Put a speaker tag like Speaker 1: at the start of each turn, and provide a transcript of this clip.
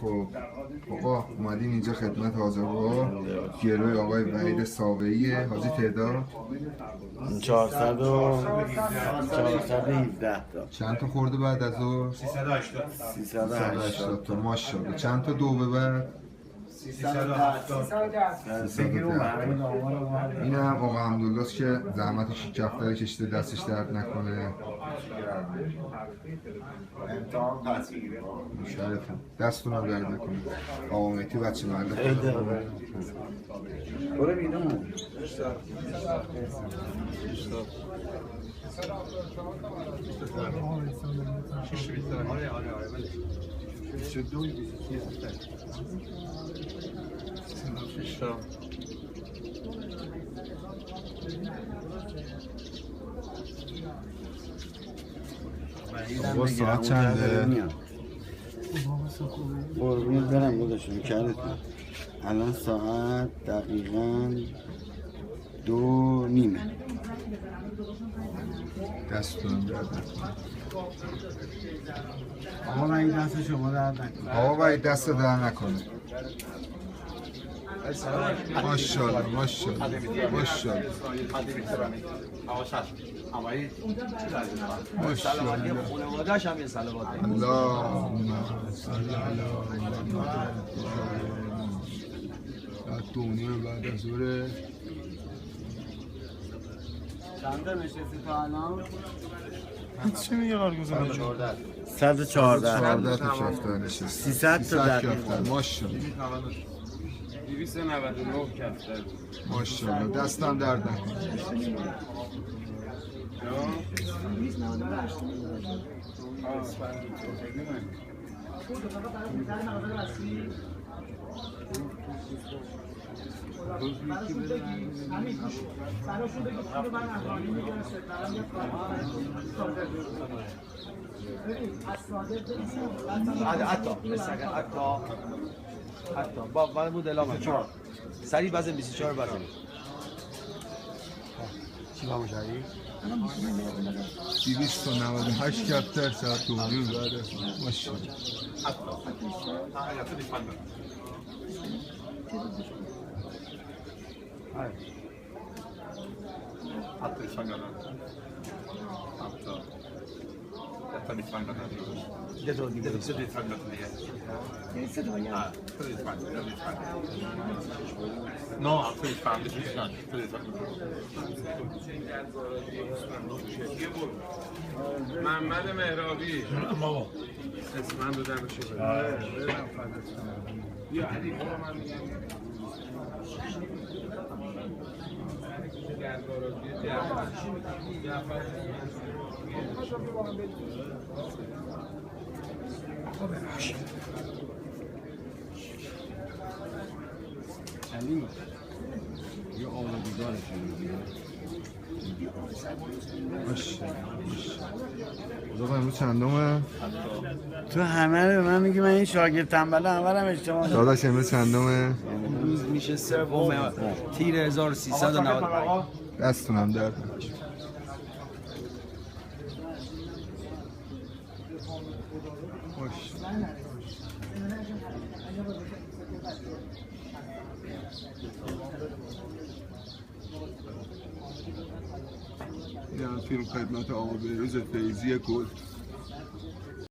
Speaker 1: خب آقا اومدیم اینجا خدمت حاضرها. گروی آقای وحید ساویه. حاجی تعداد
Speaker 2: 417 تا.
Speaker 1: چند تا خورده بعد از ظهر؟ 380 تا. ماشاءالله. چند تا دو به بعد؟ 310. این هم آقا حمدالله است که زحمت شکفتر کشیده، دستش درد نکنه. شرفم دستون هم درد نکنه. آقا مهدی بچه محله
Speaker 2: برو بیرون.
Speaker 1: با ساعت چنده؟
Speaker 2: قربونت برم بودشون کردت. الان ساعت دقیقاً 2:30.
Speaker 1: دستون درد نکنه.
Speaker 2: آقا من این دست شما درد نکنه.
Speaker 1: آقا باید دست درد نکنه. ماشاءالله ماشاءالله ماشاءالله ماشاءالله.
Speaker 3: خانواده‌اش هم یه صلوات.
Speaker 1: اللهم صل علی محمد. دنیا بعد از ظهر
Speaker 2: چند تا نشستی تا الان؟
Speaker 4: چی میگه قرگوزه؟
Speaker 2: 114
Speaker 1: تا کفتر نشست.
Speaker 2: 300 تا در
Speaker 1: ماشاءالله
Speaker 3: 299 کفتر.
Speaker 1: ماشاءالله. دستم درد نکنه.
Speaker 3: حتی با بود اعلام 4 سری بزن 24 بزن. چی با مشاری؟
Speaker 1: 298 کفتر ساعت دونیم بعد از ماشاءالله.
Speaker 5: محمد مهرابی اسمم رو در بشه یا علی برو من میگم
Speaker 3: علی یه آلودی دارش
Speaker 1: آقا امروز چندمه؟
Speaker 2: تو همه رو من میگی من این شاگرد تنبله همه رو هم اشتباه دارم.
Speaker 1: داداش امروز چندمه؟
Speaker 3: امروز میشه سوم تیر 1395.
Speaker 1: دستونم درد نکنه. این فیلم خدمت آقا بهروز فیضی گل.